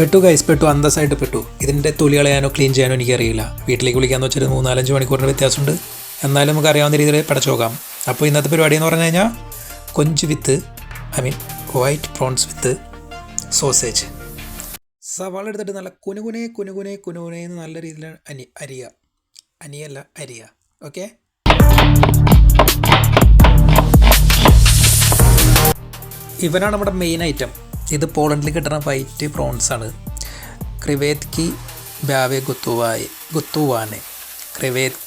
പെട്ടു ഗൈസ്, പെട്ടു, അന്തസ്സായിട്ട് പെട്ടു. ഇതിൻ്റെ തൊലി കളയാനോ ക്ലീൻ ചെയ്യാനോ എനിക്കറിയില്ല. വീട്ടിലേക്ക് വിളിക്കാമെന്ന് വെച്ചാൽ 3-4 മണിക്കൂറിൻ്റെ വ്യത്യാസമുണ്ട്. എന്നാലും നമുക്ക് അറിയാവുന്ന രീതിയിൽ പടച്ചു നോക്കാം. അപ്പോൾ ഇന്നത്തെ പരിപാടി എന്ന് പറഞ്ഞു കഴിഞ്ഞാൽ കൊഞ്ച് വിത്ത് വൈറ്റ് പ്രോൺസ് വിത്ത് സോസേജ്. സവാള എടുത്തിട്ട് നല്ല കുനുകുനെ എന്ന് നല്ല രീതിയിൽ അരിയ. ഓക്കെ, ഇവനാണ് നമ്മുടെ മെയിൻ ഐറ്റം. ഇത് പോളണ്ടിൽ കിട്ടുന്ന വൈറ്റ് പ്രോൺസ് ആണ്. ക്രെവേത്കി ബാവെ ഗുത്തുവാനെ.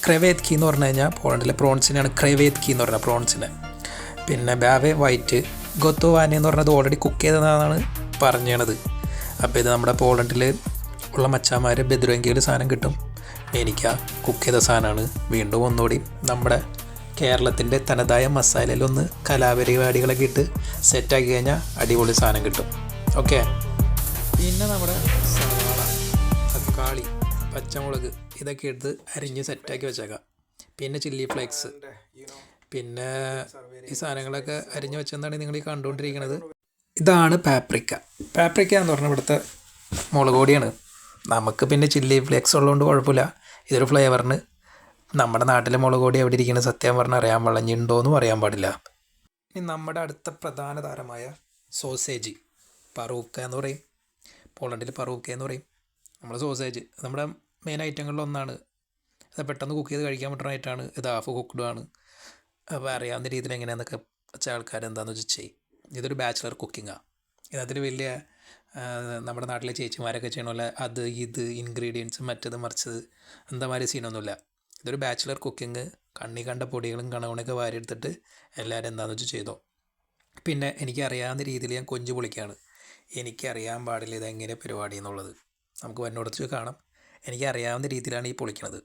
ക്രെവേത്കി എന്ന് പറഞ്ഞു കഴിഞ്ഞാൽ പോളണ്ടിലെ പ്രോൺസിനാണ് ക്രെവേത്കി എന്ന് പറഞ്ഞാൽ പ്രോൺസിന്. പിന്നെ ബാവെ വൈറ്റ്, ഗൊത്തുവാനെ എന്ന് പറഞ്ഞത് ഓൾറെഡി കുക്ക് ചെയ്തതാണ് പറഞ്ഞത്. അപ്പോൾ ഇത് നമ്മുടെ പോളണ്ടിൽ ഉള്ള മച്ചാന്മാർ ബെദ്രുവെങ്കിൽ സാധനം കിട്ടും. എനിക്ക് കുക്ക് ചെയ്ത സാധനമാണ്. വീണ്ടും ഒന്നുകൂടി നമ്മുടെ കേരളത്തിൻ്റെ തനതായ മസാലയിലൊന്ന് കലാപരിപാടികളൊക്കെ ഇട്ട് സെറ്റാക്കി കഴിഞ്ഞാൽ അടിപൊളി സാധനം കിട്ടും. ഓക്കെ, പിന്നെ നമ്മുടെ സവാള, തക്കാളി, പച്ചമുളക് ഇതൊക്കെ എടുത്ത് അരിഞ്ഞ് സെറ്റാക്കി വെച്ചേക്കാം. പിന്നെ ചില്ലി ഫ്ലേക്സ്, പിന്നെ ഈ സാധനങ്ങളൊക്കെ അരിഞ്ഞ് വെച്ചെന്നാണ് നിങ്ങൾ ഈ കണ്ടുകൊണ്ടിരിക്കുന്നത്. ഇതാണ് പാപ്രിക്ക എന്ന് പറഞ്ഞാൽ ഇവിടുത്തെ മുളക് പൊടിയാണ്. നമുക്ക് പിന്നെ ചില്ലി ഫ്ലേക്സ് ഉള്ളതുകൊണ്ട് കുഴപ്പമില്ല. ഇതൊരു ഫ്ലേവറിന്. നമ്മുടെ നാട്ടിലെ മുളക് പൊടി എവിടെ ഇരിക്കുന്നത് സത്യം പറഞ്ഞാൽ അറിയാൻ വളഞ്ഞിട്ടുണ്ടോയെന്നും അറിയാൻ പാടില്ല. ഇനി നമ്മുടെ അടുത്ത പ്രധാന താരമായ സോസേജ്, പറൂക്ക എന്ന് പറയും, പോളണ്ടിൽ പറൂക്ക എന്ന് പറയും. നമ്മുടെ സോസേജ് നമ്മുടെ മെയിൻ ഐറ്റങ്ങളിലൊന്നാണ്. ഇത് പെട്ടെന്ന് കുക്ക് ചെയ്ത് കഴിക്കാൻ പറ്റുന്ന ഐറ്റമാണ്. ഇത് ഹാഫ് കുക്ക്ഡും ആണ്. അപ്പോൾ അറിയാവുന്ന രീതിയിൽ എങ്ങനെയാണെന്നൊക്കെ വെച്ച ആൾക്കാർ എന്താണെന്ന് വെച്ച് ചെയ്യും. ഇതൊരു ബാച്ചിലർ കുക്കിങ്ങാണ്. ഇതിനകത്തിൽ വലിയ നമ്മുടെ നാട്ടിലെ ചേച്ചിമാരൊക്കെ ചെയ്യണമല്ല അത് ഇത് ഇൻഗ്രീഡിയൻസ് മറ്റത് മറിച്ചത് എന്താമാതിരി സീനൊന്നുമില്ല. ഇതൊരു ബാച്ചിലർ കുക്കിങ്. കണ്ണി കണ്ട പൊടികളും കണവണൊക്കെ വാരിയെടുത്തിട്ട് എല്ലാവരും എന്താണെന്ന് വെച്ച് ചെയ്തോ. പിന്നെ എനിക്കറിയാവുന്ന രീതിയിൽ ഞാൻ കൊഞ്ച് പൊളിക്കുകയാണ്. എനിക്കറിയാൻ പാടില്ല ഇതെങ്ങനെ പരിപാടി എന്നുള്ളത്. നമുക്ക് വന്നോടത്ത് കാണാം. എനിക്കറിയാവുന്ന രീതിയിലാണ് ഈ പൊളിക്കണത്.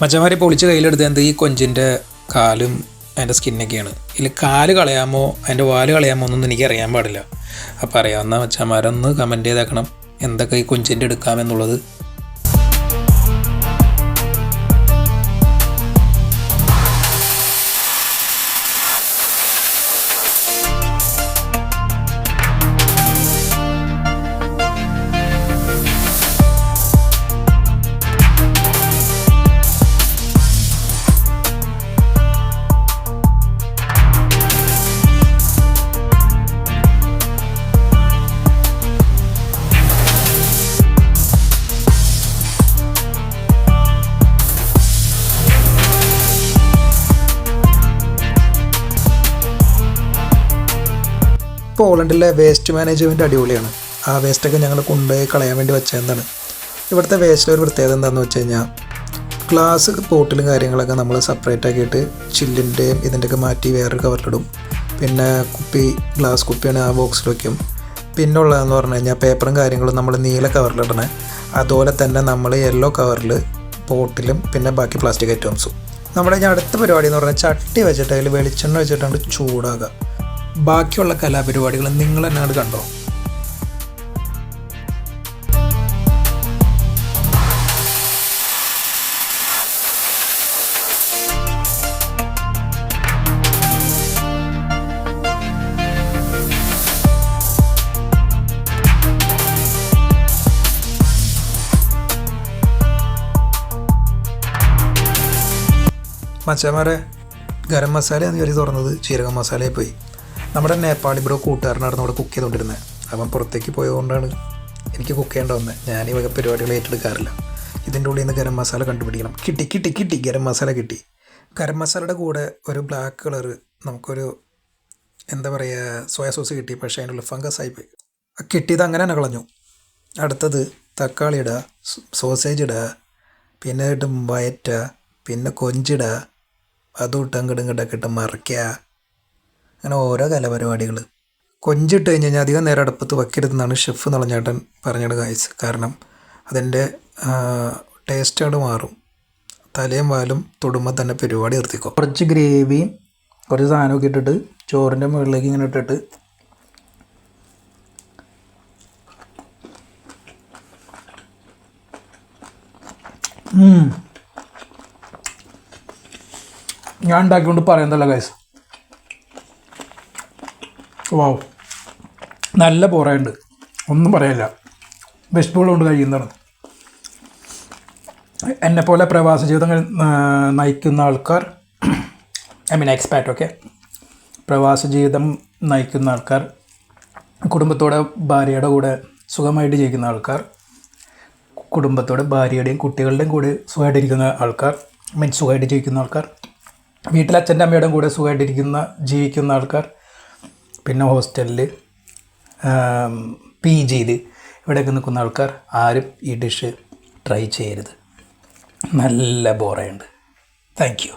മച്ചന്മാരെ പൊളിച്ച് കയ്യിലെടുത്തത് ഈ കൊഞ്ചിൻ്റെ കാലും അതിൻ്റെ സ്കിന്നൊക്കെയാണ്. ഇതിൽ കാല് കളയാമോ അതിൻ്റെ വാല് കളയാമോ എന്നൊന്നും എനിക്കറിയാൻ പാടില്ല. അപ്പോൾ അറിയാവുന്ന മച്ചന്മാരൊന്ന് കമൻറ്റ് ചെയ്തേക്കണം എന്തൊക്കെ ഈ കൊഞ്ചിൻ്റെ എടുക്കാമെന്നുള്ളത്. പോളണ്ടിലെ വേസ്റ്റ് മാനേജ്മെൻറ്റ് അടിപൊളിയാണ്. ആ വേസ്റ്റൊക്കെ ഞങ്ങൾ കൊണ്ടുപോയി കളയാൻ വേണ്ടി വെച്ചതെന്താണ്. ഇവിടുത്തെ വേസ്റ്റിലൊരു പ്രത്യേകത എന്താണെന്ന് വെച്ച് കഴിഞ്ഞാൽ ഗ്ലാസ് ബോട്ടിലും കാര്യങ്ങളൊക്കെ നമ്മൾ സെപ്പറേറ്റ് ആക്കിയിട്ട് ചില്ലിൻ്റെയും ഇതിൻ്റെയൊക്കെ മാറ്റി വേറൊരു കവറിലിടും. പിന്നെ ഗ്ലാസ് കുപ്പിയാണ് ആ ബോക്സിൽ വയ്ക്കും. പിന്നെ ഉള്ളതെന്ന് പറഞ്ഞു കഴിഞ്ഞാൽ പേപ്പറും കാര്യങ്ങളും നമ്മൾ നീല കവറിലിടണേ. അതുപോലെ തന്നെ നമ്മൾ യെല്ലോ കവറിൽ ബോട്ടിലും പിന്നെ ബാക്കി പ്ലാസ്റ്റിക് ഐറ്റംസും. നമ്മുടെ ഇനി അടുത്ത പരിപാടി എന്ന് പറഞ്ഞാൽ ചട്ടി വെച്ചിട്ട് അതിൽ വെളിച്ചെണ്ണ വെച്ചിട്ടാണ് ചൂടാകുക. ബാക്കിയുള്ള കലാപരിപാടികൾ നിങ്ങൾ തന്നെ അത് കണ്ടോ. മച്ചന്മാരെ ഗരം മസാലയാണ് ജോലി തുറന്നത് ജീരകം മസാലയിൽ പോയി. നമ്മുടെ നേപ്പാളി ബ്രോ കൂട്ടുകാരനായിരുന്നു അവിടെ കുക്ക് ചെയ്തുകൊണ്ടിരുന്നത്. അവൻ പുറത്തേക്ക് പോയതുകൊണ്ടാണ് എനിക്ക് കുക്ക് ചെയ്യേണ്ട വന്നത്. ഞാൻ ഈ വക പരിപാടികൾ ഏറ്റെടുക്കാറില്ല. ഇതിൻ്റെ ഉള്ളിൽ നിന്ന് ഗരം മസാല കണ്ടുപിടിക്കണം. കിട്ടി ഗരം മസാല കിട്ടി. ഗരം മസാലയുടെ കൂടെ ഒരു ബ്ലാക്ക് കളറ് നമുക്കൊരു എന്താ പറയുക സോയ സോസ് കിട്ടി. പക്ഷേ അതിൻ്റെ ഉള്ളിൽ ഫംഗസ് ആയിപ്പോയി. കിട്ടിയത് അങ്ങനെ തന്നെ കളഞ്ഞു. അടുത്തത് തക്കാളി ഇടുക, സോസേജ് ഇടുക, പിന്നെ ഇട്ട് വയറ്റുക, പിന്നെ കൊഞ്ചിടുക, അതും ഇട്ട് അങ്ങോട്ടൊക്കെ ഇട്ട് മറിക്കുക. അങ്ങനെ ഓരോ കലാപരിപാടികൾ. കൊഞ്ചിട്ട് കഴിഞ്ഞ് കഴിഞ്ഞാൽ അധികം നേരം അടുപ്പത്ത് വയ്ക്കരുതെന്നാണ് ഷെഫ് നളഞ്ഞേട്ടൻ പറഞ്ഞത് ഗൈസ്. കാരണം അതിൻ്റെ ടേസ്റ്റ് അങ്ങോട്ട് മാറും. തലയും വാലും തൊടുമ്പോൾ തന്നെ പരിപാടി നിർത്തിക്കോ. കുറച്ച് ഗ്രേവിയും കുറച്ച് സാധനമൊക്കെ ഇട്ടിട്ട് ചോറിൻ്റെ മുകളിലേക്ക് ഇങ്ങനെ ഇട്ടിട്ട് ഞാൻ ഉണ്ടാക്കിക്കൊണ്ട് പറയുന്നതല്ല ഗൈസ്. വാവ്, നല്ല പോറയുണ്ട്, ഒന്നും പറയാനില്ല. വെജിറ്റബിൾ കൊണ്ട് കഴിയുന്നതാണ്. എന്നെപ്പോലെ പ്രവാസ ജീവിതം നയിക്കുന്ന ആൾക്കാർ, ഐ മീൻ എക്സ്പാറ്റ്, ഓക്കെ, പ്രവാസ ജീവിതം നയിക്കുന്ന ആൾക്കാർ, കുടുംബത്തോടെ ഭാര്യയുടെ കൂടെ സുഖമായിട്ട് ജീവിക്കുന്ന ആൾക്കാർ, കുടുംബത്തോടെ ഭാര്യയുടെയും കുട്ടികളുടെയും കൂടെ സുഖമായിട്ടിരിക്കുന്ന ആൾക്കാർ, മീൻസ് സുഖമായിട്ട് ജീവിക്കുന്ന ആൾക്കാർ, വീട്ടിൽ അച്ഛൻ്റെ അമ്മയുടെയും കൂടെ സുഖമായിട്ടിരിക്കുന്ന ജീവിക്കുന്ന ആൾക്കാർ, പിന്നെ ഹോസ്റ്റലിൽ, PGയിൽ ഇവിടെയൊക്കെ നിൽക്കുന്ന ആൾക്കാർ ആരും ഈ ഡിഷ് ട്രൈ ചെയ്യരുത്. നല്ല ബോറയുണ്ട്. Thank you.